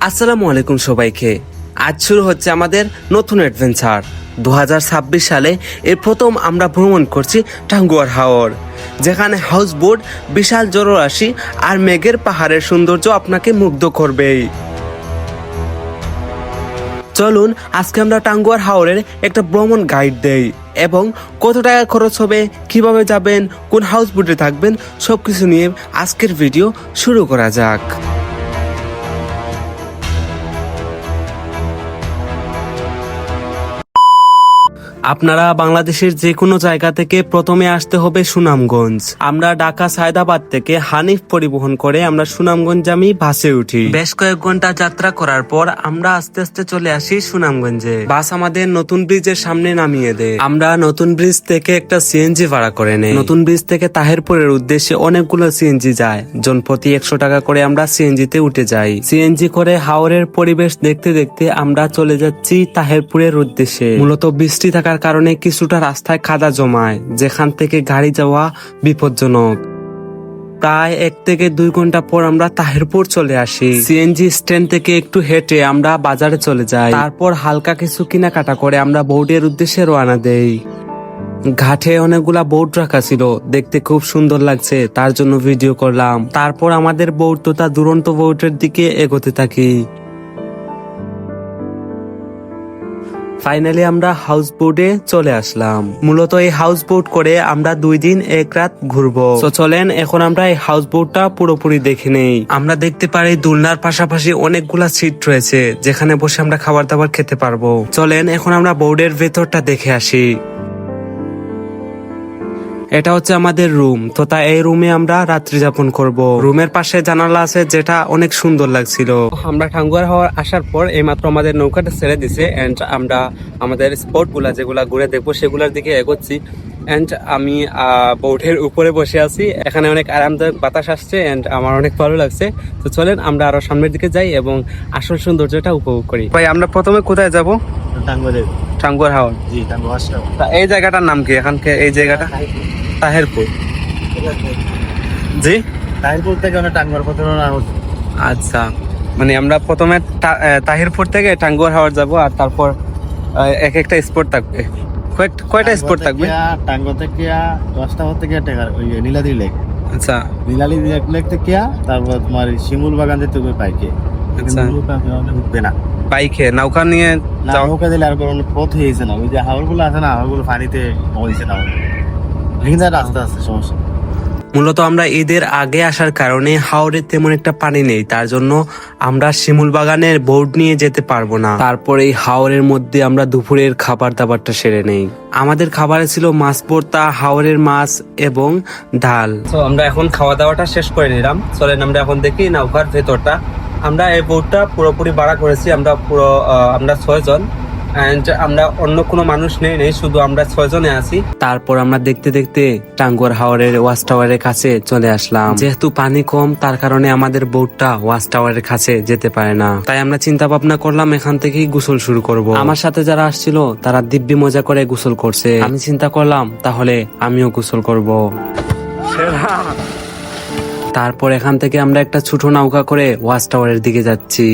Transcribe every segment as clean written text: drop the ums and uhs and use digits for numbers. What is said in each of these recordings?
আসসালামু আলাইকুম সবাইকে। আজ শুরু হচ্ছে আমাদের নতুন অ্যাডভেঞ্চার। 2026 সালে এর প্রথম আমরা ভ্রমণ করছি টাঙ্গুয়ার হাওর, যেখানে হাউস বোট, বিশাল জলরাশি আর মেঘের পাহাড়ের সৌন্দর্য আপনাকে মুগ্ধ করবেই। চলুন আজকে আমরা টাঙ্গুয়ার হাওরের একটা ভ্রমণ গাইড দেই এবং কত টাকা খরচ হবে, কিভাবে যাবেন, কোন হাউস বোটে থাকবেন, সবকিছু নিয়ে আজকের ভিডিও শুরু করা যাক। আপনারা বাংলাদেশের যে কোনো জায়গা থেকে প্রথমে আসতে হবে সুনামগঞ্জ। আমরা ঢাকা সায়দাবাদ থেকে হানিফ পরিবহন করে আমরা সুনামগঞ্জ আমি বাসে উঠি। বেশ কয়েক ঘন্টা যাত্রা করার পর আমরা আস্তে আস্তে চলে আসি সুনামগঞ্জে। বাস আমাদের নতুন ব্রিজের সামনে নামিয়ে দেয়। আমরা নতুন ব্রিজ থেকে একটা সিএনজি ভাড়া করে নেই। নতুন ব্রিজ থেকে তাহিরপুরের উদ্দেশ্যে অনেকগুলো সিএনজি যায়, জনপ্রতি 100 টাকা করে আমরা সিএনজি তে উঠে যাই। সিএনজি করে হাওরের পরিবেশ দেখতে দেখতে আমরা চলে যাচ্ছি তাহিরপুরের উদ্দেশ্যে। মূলত বৃষ্টি থাকার কারণে কিছুটা রাস্তায় কাদা জমায়, যেখান থেকে গাড়ি যাওয়া বিপজ্জনক। প্রায় 1 থেকে 2 ঘন্টা পর আমরা তাহিরপুর চলে আসি। সিএনজি স্ট্যান্ড থেকে একটু হেঁটে আমরা বাজারে চলে যাই। তারপর হালকা কিছু কেনাকাটা করে আমরা বোটের উদ্দেশ্যে রওনা দেই। ঘাটে অনেকগুলা বোট রাখা ছিল, দেখতে খুব সুন্দর লাগছে, তার জন্য ভিডিও করলাম। তারপর আমাদের বোট তথা দুরন্ত বোটের দিকে এগোতে থাকি। ফাইনালি আমরা হাউস বোটে চলে আসলাম। মূলত এই হাউস বোট করে আমরা 2 দিন 1 রাত ঘুরবো। তো চলেন এখন আমরা এই হাউস বোটটা পুরোপুরি দেখে নেই। আমরা দেখতে পারি দোলনার পাশাপাশি অনেকগুলা সিট রয়েছে, যেখানে বসে আমরা খাবার দাবার খেতে পারবো। চলেন এখন আমরা বোর্ডের ভেতরটা দেখে আসি। এটা হচ্ছে আমাদের রুম, তথা এই রুমে আমরা রাত্রি যাপন করব। রুমের পাশে জানালা আছে, যেটা অনেক সুন্দর লাগছিল। আমরা টাঙ্গুয়ার হাওর আসার পর এইমাত্র আমাদের নৌকাটা ছেড়ে দিছে এন্ড আমরা আমাদের স্পট গুলা যেগুলা ঘুরে দেখবো সেগুলার দিকে এগোচ্ছি। এন্ড আমি বোটের উপরে বসে আছি, এখানে অনেক আরামদায়ক বাতাস আসছে এন্ড আমার অনেক ভালো লাগছে। তো চলেন আমরা আরো সামনের দিকে যাই এবং আসল সৌন্দর্যটা উপভোগ করি। ভাই আমরা প্রথমে কোথায় যাব? টাঙ্গুয়ার হাওর। জি, টাঙ্গুয়ার হাওর। এই জায়গাটার নাম কি? এখানকে এই জায়গাটা তাহিরপুর। জি, তাহিরপুর থেকে টাঙ্গুয়ার পথে রওনা হচ্ছে। আচ্ছা, মানে আমরা প্রথমে তাহিরপুর থেকে টাঙ্গুয়ার হাওর যাব, আর তারপর এক একটা স্পট থাকবে। কয়টা স্পট থাকবে? টাঙ্গুয়ার থেকে 10টা থেকে ওই নীলাদ্রি লেক। আচ্ছা, নীলাদ্রি লেক থেকে তারপর তোমার শিমুল বাগান যেতে হবে বাইকে। আচ্ছা, উঠবে না বাইকে নৌকা নিয়ে যাও। নৌকা দিলে আর কোনো পথ হয়েছে না, ওই যে হাওরগুলো আছে না, হাওরগুলো পানিতে হয়েছে না, রাস্তা আছে, সমস্যা। মূলত আমরা ঈদের আগে আসার কারণে হাওরে তেমন একটা পানি নেই, তার জন্য আমরা শিমুল বাগানের বোট নিয়ে যেতে পারবো না। তারপর এই হাওরের মধ্যে আমরা দুপুরের খাবার দাবারটা সেরে নেই। আমাদের খাবারে ছিল মাছ ভর্তা, হাওরের মাছ এবং ডাল। তো আমরা এখন খাওয়া দাওয়াটা শেষ করে নিলাম। চলেন আমরা এখন দেখি নৌকার ভেতরটা। আমরা এই বোটটা পুরোপুরি ভাড়া করেছি, আমরা 6 জন। আমরা অন্য কোনো মানুষ নেই, শুধু আমরা 6 জনে আছি। তারপর আমরা দেখতে দেখতে টাঙ্গুয়ার হাওরের ওয়াচ টাওয়ারের কাছে চলে আসলাম। যেহেতু পানি কম, তার কারণে আমাদের বোটটা ওয়াচ টাওয়ারের কাছে যেতে পারে না, তাই আমরা চিন্তা ভাবনা করলাম এখান থেকেই গোসল শুরু করব। আমার সাথে যারা আসছিল তারা দিব্যি মজা করে গোসল করছে। আমি চিন্তা করলাম তাহলে আমিও গোসল করব। তারপর এখান থেকে আমরা একটা ছোট নৌকা করে ওয়াচ টাওয়ারের দিকে যাচ্ছি।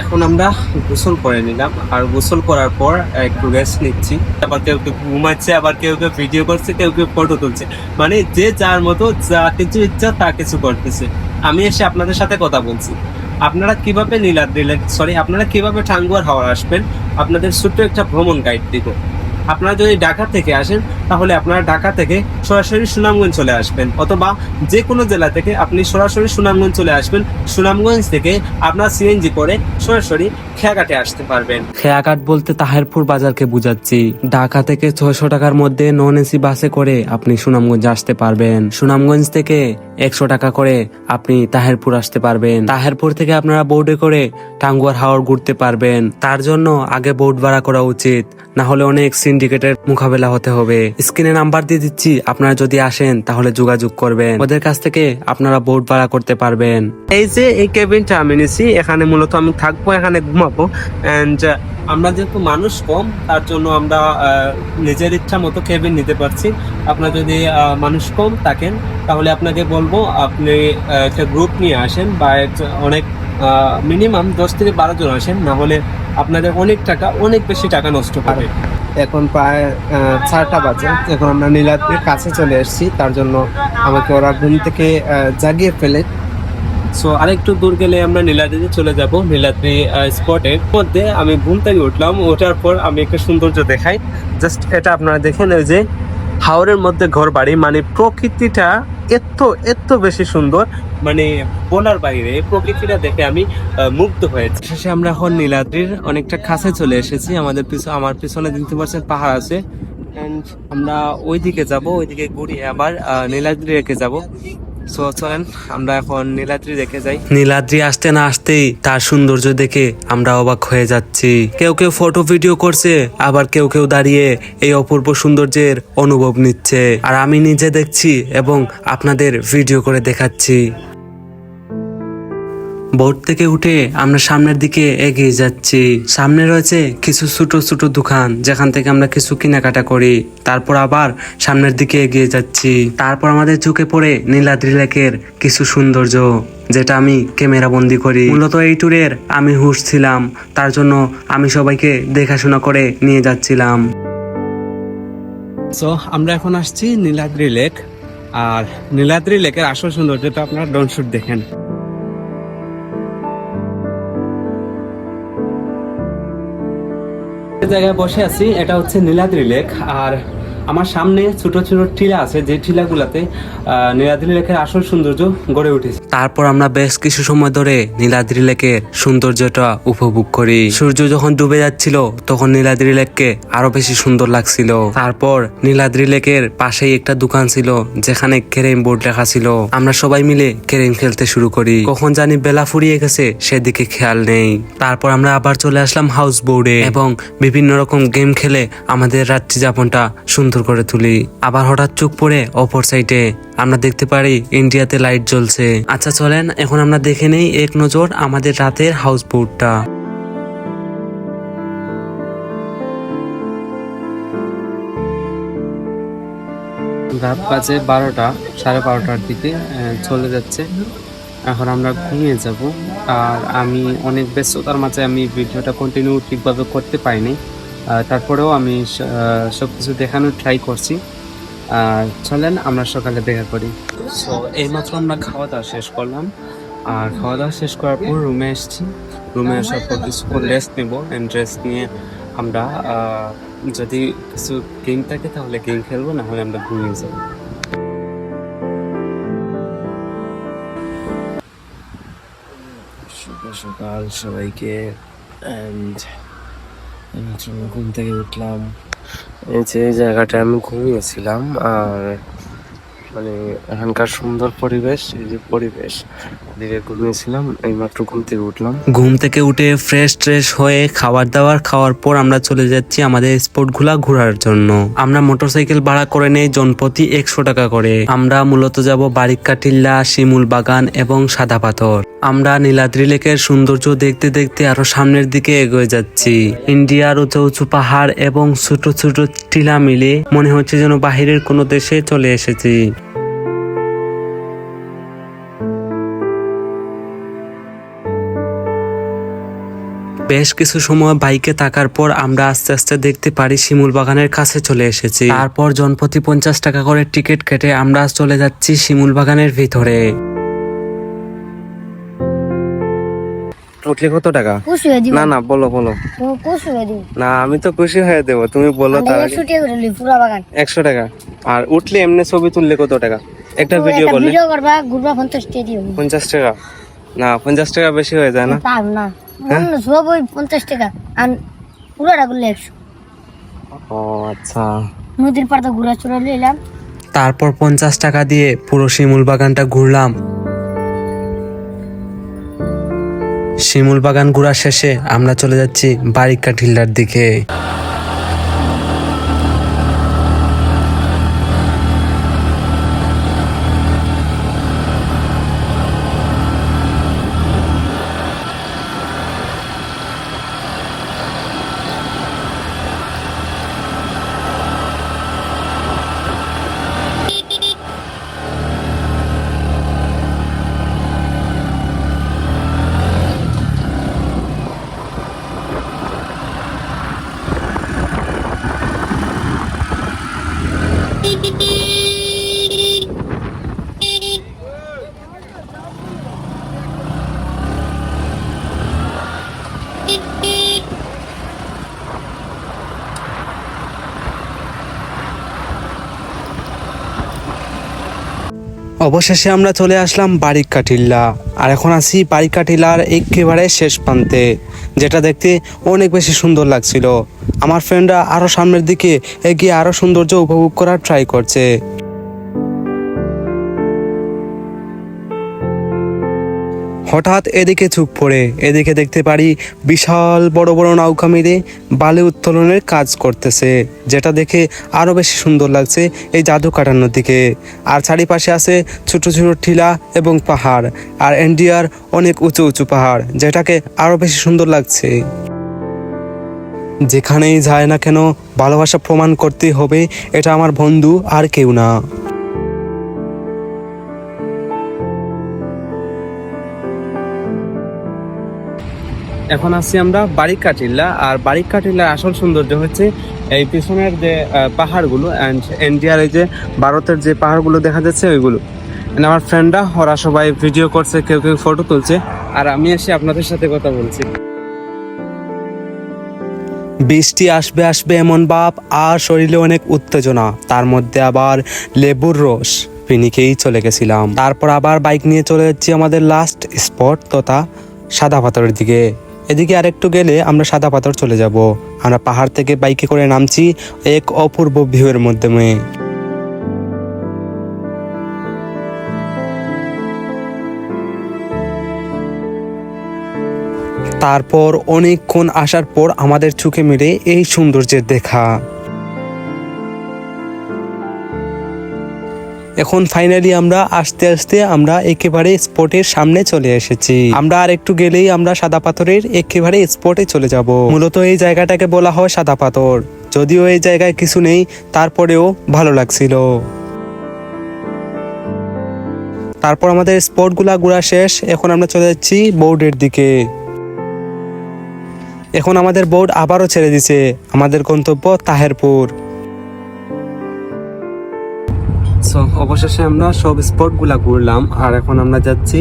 এখন আমরা গোসল করে নিলাম, আর গোসল করার পর একটু রেস্ট নিচ্ছি। আবার কেউ কেউ ঘুমাচ্ছে, আবার কেউ কেউ ভিডিও করছে, কেউ কেউ ফটো তুলছে, মানে যে যার মতো যা কিছু ইচ্ছা তা কিছু করতেছে। আমি এসে আপনাদের সাথে কথা বলছি। আপনারা কিভাবে আপনারা কিভাবে টাঙ্গুয়ার হাওর আসবেন, আপনাদের ছোট্ট একটা ভ্রমণ গাইড দিব। আপনারা যদি ঢাকা থেকে আসেন তাহলে আপনারা ঢাকা থেকে সরাসরি সুনামগঞ্জ চলে আসবেন, অথবা যে কোনো জেলা থেকে আপনি সরাসরি সুনামগঞ্জ চলে আসবেন। সুনামগঞ্জ থেকে আপনার সিএনজি করে সরাসরি খেয়াঘাটে আসতে পারবেন। খেয়াঘাট বলতে তাহিরপুর বাজারকে বুঝাচ্ছি। ঢাকা থেকে 600 টাকার মধ্যে নন এসি বাসে করে আপনি সুনামগঞ্জ আসতে পারবেন। সুনামগঞ্জ থেকে 100 টাকা করে আপনি তাহিরপুর আসতে পারবেন। তাহিরপুর থেকে আপনারা বোটে করে টাঙ্গুয়ার হাওর ঘুরতে পারবেন। তার জন্য আগে বোট ভাড়া করা উচিত, না হলে অনেক সিন্ডিকেটের মোকাবেলা হতে হবে। স্ক্রিনে নাম্বার দিয়ে দিচ্ছি, আপনারা যদি আসেন তাহলে যোগাযোগ করবেন, ওদের কাছ থেকে আপনারা বোট ভাড়া করতে পারবেন। এই যে এই কেবিনটা আমি নিছি, এখানে মূলত আমি থাকবো, এখানে ঘুমাবো। এন্ড আমরা যেহেতু মানুষ কম তার জন্য আমরা নিজের ইচ্ছা মতো কেবিন নিতে পারছি। আপনার যদি মানুষ কম থাকেন তাহলে আপনাকে বলবো আপনি একটা গ্রুপ নিয়ে আসেন বা অনেক মিনিমাম 10 থেকে 12 জন আসেন, না হলে আপনাদের অনেক বেশি টাকা নষ্ট হবে। এখন প্রায় 4টা বাজে, এখন আমরা নীলাদ্রির কাছে চলে এসেছি, তার জন্য আমাকে ওরা ঘুম থেকে জাগিয়ে ফেলে। সো আরেকটু দূর গেলে আমরা নীলাদ্রিতে চলে যাব। নীলাদ্রি স্পটের মধ্যে আমি ঘুম থেকে উঠলাম, ওঠার পর আমি একটা সৌন্দর্য দেখাই। জাস্ট এটা আপনারা দেখেন, ওই যে হাওরের মধ্যে ঘর বাড়ি, মানে প্রকৃতিটা এত বেশি সুন্দর, মানে বলার বাইরে। এই প্রকৃতিটা দেখে আমি মুগ্ধ হয়েছি। শেষে আমরা এখন নীলাদ্রির অনেকটা কাছে চলে এসেছি। আমার পিছনে দেখতে পাচ্ছেন পাহাড় আছে, এন্ড আমরা ওইদিকে যাব, ওইদিকে ঘুরিয়ে আবার নীলাদ্রি রেখে যাব। সো চলেন আমরা এখন নীলাদ্রি দেখে যাই। নীলাদ্রি আসতে না আসতেই তার সৌন্দর্য দেখে আমরা অবাক হয়ে যাচ্ছি। কেউ কেউ ফটো ভিডিও করছে, আবার কেউ কেউ দাঁড়িয়ে এই অপূর্ব সৌন্দর্যের অনুভব নিচ্ছে, আর আমি নিজে দেখছি এবং আপনাদের ভিডিও করে দেখাচ্ছি। বোট থেকে উঠে আমরা সামনের দিকে এগিয়ে যাচ্ছি। সামনে রয়েছে কিছু ছোট ছোট দোকান, যেখান থেকে আমরা কিছু কেনাকাটা করি। তারপর আবার সামনের দিকে এগিয়ে যাচ্ছি। তারপর আমাদের চোখে পড়ে নীলাদ্রি লেকের কিছু সৌন্দর্য, যেটা আমি ক্যামেরা বন্দি করি। মূলত এই ট্যুরের আমি হোস্ট ছিলাম, তার জন্য আমি সবাইকে দেখাশোনা করে নিয়ে যাচ্ছিলাম। সো আমরা এখন আসছি নীলাদ্রি লেক, আর নীলাদ্রি লেকের আসল সৌন্দর্যটা আপনারা ড্রোন শুট দেখেন। জায়গায় বসে আছি, এটা হচ্ছে নীলাদ্রি লেক, আর আমার সামনে ছোট ছোট টিলা আছে, যে টিলাগুলাতে নীলাদ্রি লেকের আসল সৌন্দর্য গড়ে উঠেছে। তারপর আমরা বেশ কিছু সময় ধরে নীলাদ্রি লেকের সৌন্দর্যটা উপভোগ করি। সূর্য যখন ডুবে যাচ্ছিল তখন নীলাদ্রি লেককে আরো বেশি সুন্দর লাগছিল। তারপর নীলাদ্রি লেকের পাশেই একটা দোকান ছিল, যেখানে ক্যারেম বোর্ড লেখা ছিল। আমরা সবাই মিলে ক্যারেম খেলতে শুরু করি। কখন জানি বেলা ফুরিয়ে গেছে সেদিকে খেয়াল নেই। তারপর আমরা আবার চলে আসলাম হাউস বোর্ডে এবং বিভিন্ন রকম গেম খেলে আমাদের রাত্রি যাপনটা সুন্দর করে তুলি। আবার হঠাৎ চোখ পড়ে অপর সাইডে আমরা দেখতে পারি ইন্ডিয়াতে লাইট জ্বলছে। আচ্ছা চলেন এখন আমরা দেখে নেই এক নজর আমাদের রাতের হাউস বোটটা। রাত বাজে 12টা, 12:30টার দিকে চলে যাচ্ছে। এখন আমরা ঘুমিয়ে যাব, আর আমি অনেক ব্যস্ততার মাঝে আমি ভিডিওটা কন্টিনিউ ঠিকভাবে করতে পারিনি। তারপরেও আমি সবকিছু দেখানোর ট্রাই করছি। চলেন আমরা সকালে দেখা করি। সো এইমাত্র আমরা খাওয়া দাওয়া শেষ করলাম, আর খাওয়া দাওয়া শেষ করার পর রুমে এসেছি। রুমে আসার পর কিছুক্ষণ রেস্ট নেব, অ্যান্ড রেস্ট নিয়ে আমরা যদি কিছু গেম থাকে তাহলে গেম খেলবো, না হলে আমরা ঘুমিয়ে যাবো। সকাল সকাল সবাইকে, অ্যান্ড ঘুম থেকে উঠলাম। এই যে জায়গাটা আমি ঘুমিয়েছিলাম, আর মানে এখানকার সুন্দর পরিবেশ, এই যে পরিবেশ দিকে ঘুমিয়েছিলাম, এইমাত্র ঘুম থেকে উঠলাম। ঘুম থেকে উঠে ফ্রেশ হয়ে খাবার দাবার খাওয়ার পর আমরা চলে যাচ্ছি আমাদের স্পটগুলা ঘোরার জন্য। আমরা মোটরসাইকেল ভাড়া করে নেই জনপ্রতি 100 টাকা করে। আমরা মূলত যাব বারিক্কা টিল্লা, শিমুল বাগান এবং সাদা পাথর। আমরা নীলাদ্রি লেকের সৌন্দর্য দেখতে দেখতে আরো সামনের দিকে এগিয়ে যাচ্ছি। ইন্ডিয়ার উঁচু উঁচু পাহাড় এবং ছোট ছোট টিলা মিলে মনে হচ্ছে যেন বাহিরের কোনো দেশে চলে এসেছি। বেশ কিছু সময় বাইকে থাকার পর আমরা আস্তে আস্তে দেখতে পারি শিমুল বাগানের কাছে চলে এসেছি। তারপর জনপ্রতি 50 টাকা করে টিকিট কেটে আমরা চলে যাচ্ছি শিমুল বাগানের ভিতরে। উঠলে কত টাকা? না না বলো বলো। না আমি তো খুশি হয়ে দেবো, তুমি বলো। 100 টাকা। আর উঠলে এমনি ছবি তুললে কত টাকা? একটা ভিডিও করলে 50 টাকা। না 50 টাকা বেশি হয়ে যায় না? সব ওই 50 টাকা, আর পুরোটা করলে 100। ও আচ্ছা। নদীর পাড়ে ঘোরা চলে এলাম। তারপর 50 টাকা দিয়ে পুরো শিমুল বাগানটা ঘুরলাম। শিমুল বাগান ঘোরা শেষে আমরা চলে যাচ্ছি বারিক্কা টিল্লার দিকে। অবশেষে আমরা চলে আসলাম বারিকাটিল্লা, আর এখন আছি বারিকাটিল্লার একেবারে শেষ প্রান্তে, যেটা দেখতে অনেক বেশি সুন্দর লাগছিল। আমার ফ্রেন্ডরা আরো সামনের দিকে এগিয়ে আরো সৌন্দর্য উপভোগ করার ট্রাই করছে। হঠাৎ এদিকে চোখ পড়ে, এদিকে দেখতে পারি বিশাল বড় বড় নৌকা মেরে বালি উত্তোলনের কাজ করতেছে, যেটা দেখে আরো বেশি সুন্দর লাগছে এই জাদু কাটানোর দিকে। আর চারিপাশে আছে ছোট ছোট টিলা এবং পাহাড়, আর ইন্ডিয়ার অনেক উঁচু উঁচু পাহাড়, যেটাকে আরো বেশি সুন্দর লাগছে। যেখানেই যায় না কেন ভালোবাসা প্রমাণ করতেই হবে এটা আমার বন্ধু আর কেউ না। এখন আছি আমরা বারিকাটিল্লা, আর বারিকাটিল্লার আসল সৌন্দর্য হচ্ছে এই পিছনের যে পাহাড়গুলো, অ্যান্ড ইন্ডিয়ার এই যে ভারতের যে পাহাড়গুলো দেখা যাচ্ছে ওইগুলো। আমার ফ্রেন্ডরা ওরা সবাই ভিডিও করছে, কেউ কেউ ফটো তুলছে, আর আমি এসে আপনাদের সাথে কথা বলছি। বৃষ্টি আসবে আসবে এমন ভাব, আর শরীরে অনেক উত্তেজনা, তার মধ্যে আবার লেবুর রস পিনিকেই চলে গেছিলাম। তারপর আবার বাইক নিয়ে চলে যাচ্ছি আমাদের লাস্ট স্পট তথা সাদা পাথরের দিকে। এদিকে আরেকটু গেলে আমরা সাদা পাথর চলে যাব। আমরা পাহাড় থেকে বাইকে করে নামছি এক অপূর্ব ভিউয়ের মাধ্যমে। তারপর অনেকক্ষণ আসার পর আমাদের চোখে মেরে এই সৌন্দর্যের দেখা। এখন ফাইনালি আমরা আস্তে আস্তে আমরা একেবারে স্পটের সামনে চলে এসেছি। আমরা আর একটু গেলেই আমরা সাদা পাথরের একেবারে স্পটে চলে যাব। মূলত এই জায়গাটাকে বলা হয় সাদা পাথর, যদিও এই জায়গায় কিছু নেই, তারপরেও ভালো লাগছিল। তারপর আমাদের স্পটগুলা ঘোরা শেষ, এখন আমরা চলে যাচ্ছি বোর্ডের দিকে। এখন আমাদের বোর্ড আবারও ছেড়ে দিছে, আমাদের গন্তব্য তাহেরপুর। অবশেষে আমরা সব স্পটগুলা ঘুরলাম, আর এখন আমরা যাচ্ছি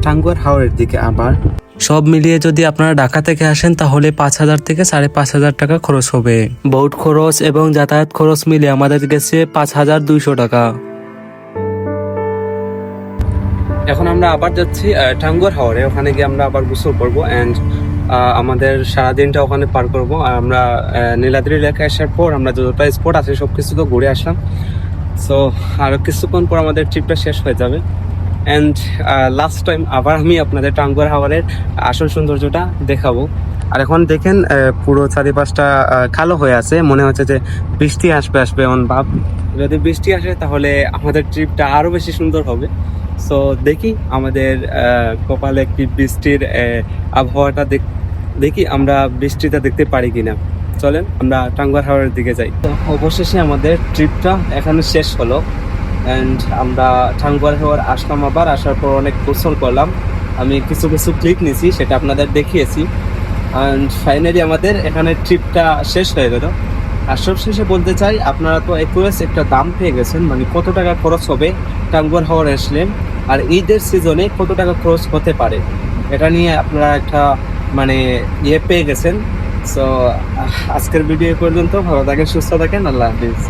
টাঙ্গুয়ার হাওরের দিকে। আবার সব মিলিয়ে যদি আপনারা ঢাকা থেকে আসেন তাহলে 5,000 থেকে 5,500 টাকা খরচ হবে। বোট খরচ এবং যাতায়াত খরচ মিলে আমাদের গেছে 5,200 টাকা। এখন আমরা আবার যাচ্ছি টাঙ্গুয়ার হাওরে, ওখানে গিয়ে আমরা আবার গোসল করবো, অ্যান্ড আমাদের সারাদিনটা ওখানে পার করবো। আর আমরা নীলাদ্রি লেকে আসার পর আমরা যতটা স্পট আছে সবকিছু তো ঘুরে আসলাম। সো আরও কিছুক্ষণ পর আমাদের ট্রিপটা শেষ হয়ে যাবে, অ্যান্ড লাস্ট টাইম আবার আমি আপনাদের টাঙ্গুয়ার হাওরের আসল সৌন্দর্যটা দেখাবো। আর এখন দেখেন পুরো চারিপাশটা কালো হয়ে আছে, মনে হচ্ছে যে বৃষ্টি আসবে আসবে এমন ভাব। যদি বৃষ্টি আসে তাহলে আমাদের ট্রিপটা আরও বেশি সুন্দর হবে। সো দেখি আমাদের কপালে একটি বৃষ্টির আবহাওয়াটা দেখি আমরা বৃষ্টিটা দেখতে পারি কিনা। চলেন আমরা টাঙ্গুয়ার হাওরের দিকে যাই। তো অবশেষে আমাদের ট্রিপটা এখানে শেষ হলো, অ্যান্ড আমরা টাঙ্গুয়ার হাওর আসলাম। আবার আসার পর অনেক গোসল করলাম, আমি কিছু কিছু ক্লিপ নিয়েছি, সেটা আপনাদের দেখিয়েছি। অ্যান্ড ফাইনালি আমাদের এখানে ট্রিপটা শেষ হয়ে গেল। আর সবশেষে বলতে চাই, আপনারা তো একুরেট একটা দাম পেয়ে গেছেন, মানে কত টাকা খরচ হবে টাঙ্গুয়ার হাওর আসলে, আর ঈদের সিজনে কত টাকা খরচ হতে পারে, এটা নিয়ে আপনারা একটা মানে পেয়ে গেছেন। সো আজকের ভিডিও পর্যন্ত, ভালো থাকেন, সুস্থ থাকেন, আল্লাহ হাফিজ।